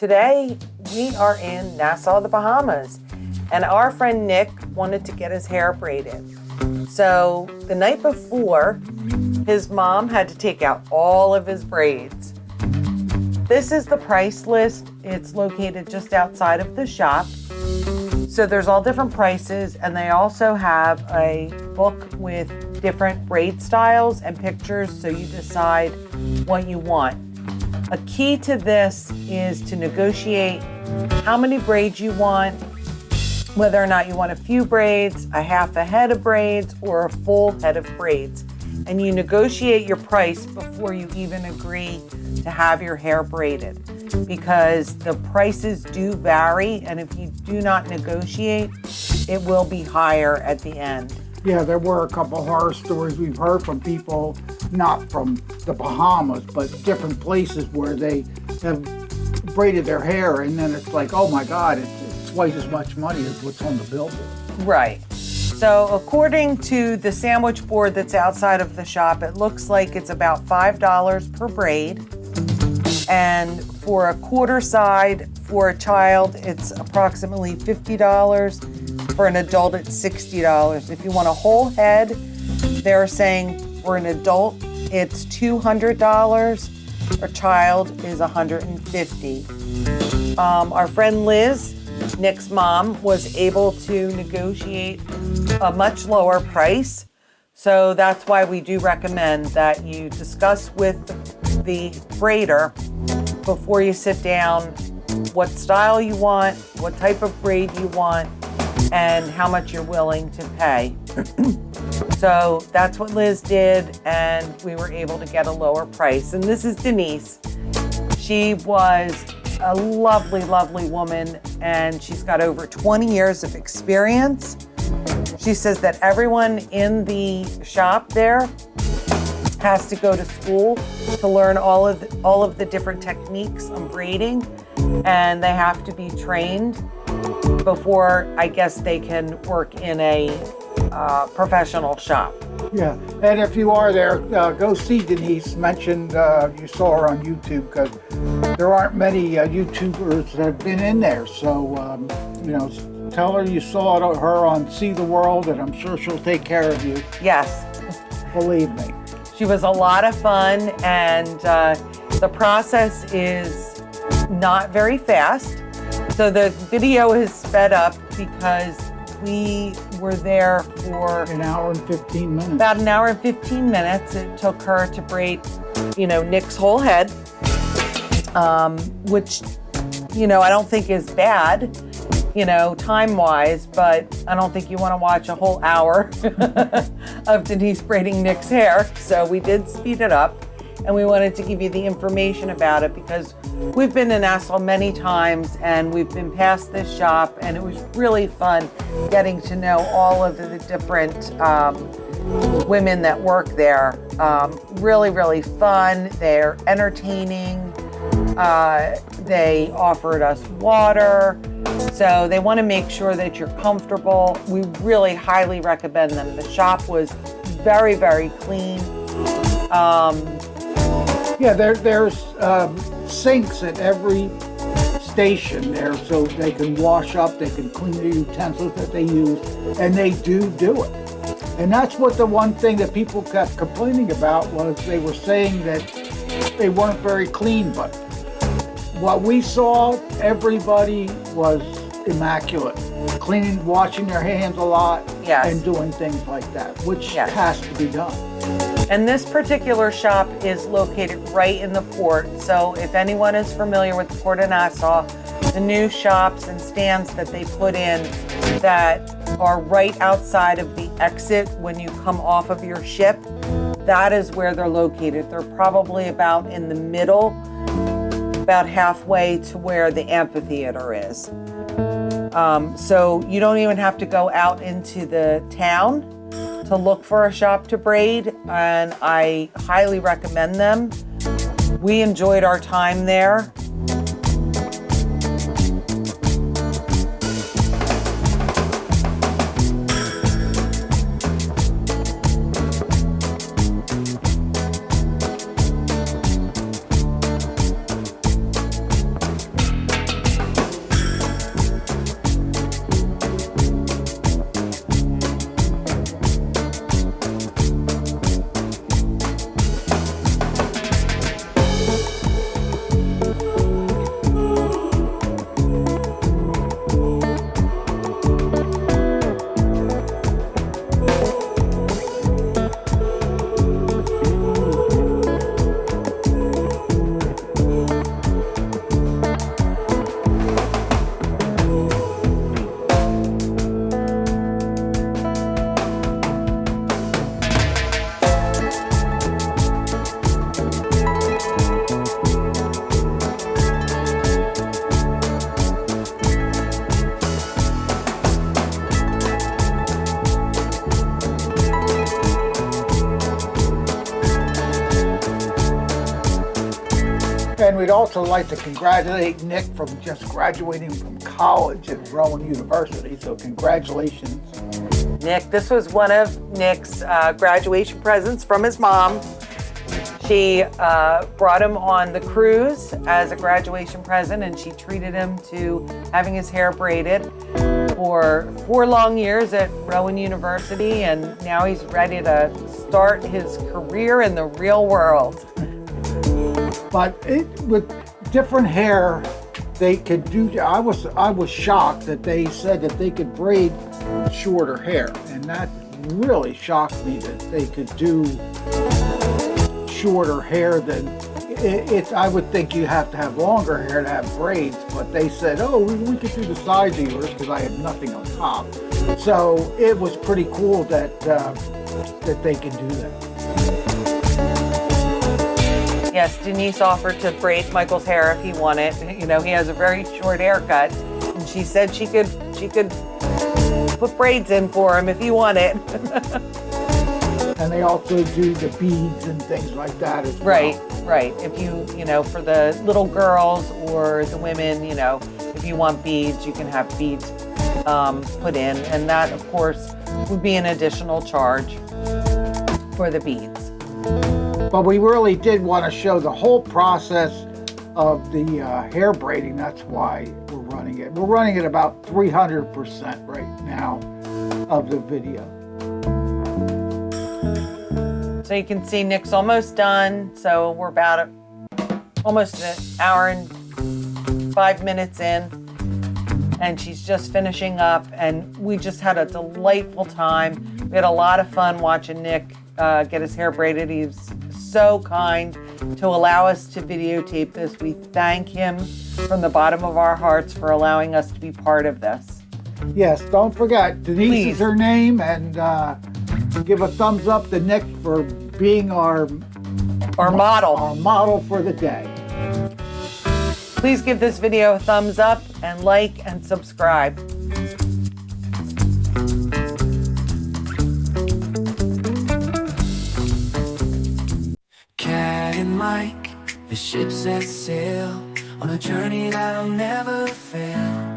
Today, we are in Nassau, the Bahamas, and our friend Nick wanted to get his hair braided. So the night before, his mom had to take out all of his braids. This is the price list. It's located just outside of the shop. So there's all different prices, and they also have a book with different braid styles and pictures, so you decide what you want. A key to this is to negotiate how many braids you want, whether or not you want a few braids, a half a head of braids, or a full head of braids. And you negotiate your price before you even agree to have your hair braided, because the prices do vary, and if you do not negotiate, it will be higher at the end. Yeah, there were a couple horror stories we've heard from people, not from the Bahamas, but different places where they have braided their hair, and then it's like, oh my God, it's twice as much money as what's on the billboard. Right. So according to the sandwich board that's outside of the shop, it looks like it's about $5 per braid. And for a quarter side for a child, it's approximately $50. For an adult, it's $60. If you want a whole head, they're saying for an adult, it's $200. A child is $150. Our friend Liz, Nick's mom, was able to negotiate a much lower price. So that's why we do recommend that you discuss with the braider before you sit down what style you want, what type of braid you want, and how much you're willing to pay. So that's what Liz did, and we were able to get a lower price. And this is Denise. She was a lovely, lovely woman, and she's got over 20 years of experience. She says that everyone in the shop there has to go to school to learn all of the different techniques of braiding, and they have to be trained before, I guess, they can work in a professional shop. Yeah, and if you are there, go see Denise. Mentioned you saw her on YouTube, because there aren't many YouTubers that have been in there. So, tell her you saw her on See the World, and I'm sure she'll take care of you. Yes. Believe me. She was a lot of fun, and the process is not very fast. So the video is sped up because we were there for An hour and 15 minutes. about an hour and 15 minutes. It took her to braid, Nick's whole head, which, I don't think is bad, time-wise, but I don't think you want to watch a whole hour of Denise braiding Nick's hair. So we did speed it up, and we wanted to give you the information about it because we've been to Nassau many times, and we've been past this shop, and it was really fun getting to know all of the different women that work there. Really, really fun. They're entertaining. They offered us water. So they want to make sure that you're comfortable. We really highly recommend them. The shop was very, very clean. Yeah, there's sinks at every station there, so they can wash up, they can clean the utensils that they use, and they do it. And that's what the one thing that people kept complaining about was they were saying that they weren't very clean, but what we saw, everybody was immaculate, cleaning, washing their hands a lot, Yes. and doing things like that, which Yes. has to be done. And this particular shop is located right in the port. So if anyone is familiar with the Port of Nassau, the new shops and stands that they put in that are right outside of the exit when you come off of your ship, that is where they're located. They're probably about in the middle, about halfway to where the amphitheater is. So you don't even have to go out into the town to look for a shop to braid, and I highly recommend them. We enjoyed our time there. we'd also like to congratulate Nick from just graduating from college at Rowan University. So congratulations. Nick, this was one of Nick's graduation presents from his mom. She brought him on the cruise as a graduation present, and she treated him to having his hair braided for 4 long years at Rowan University, and now he's ready to start his career in the real world. But with different hair, they could do. I was shocked that they said that they could braid shorter hair, and that really shocked me that they could do shorter hair than it's. I would think you have to have longer hair to have braids, but they said, oh, we could do the sides of yours because I have nothing on top. So it was pretty cool that that they can do that. Yes, Denise offered to braid Michael's hair if he wanted. You know, he has a very short haircut, and she said she could put braids in for him if he wanted. And they also do the beads and things like that as well. Right. If you know, for the little girls or the women, you know, if you want beads, you can have beads put in, and that, of course, would be an additional charge for the beads. But we really did want to show the whole process of the hair braiding. That's why we're running it. We're running it about 300% right now of the video. So you can see Nick's almost done. So we're about almost an hour and 5 minutes in, and she's just finishing up, and we just had a delightful time. We had a lot of fun watching Nick get his hair braided. He's so kind to allow us to videotape this. We thank him from the bottom of our hearts for allowing us to be part of this. Yes, don't forget, Denise is her name, and give a thumbs up to Nick for being our model for the day. Please give this video a thumbs up and like and subscribe. Cat and Mike, the ship set sail on a journey that'll never fail.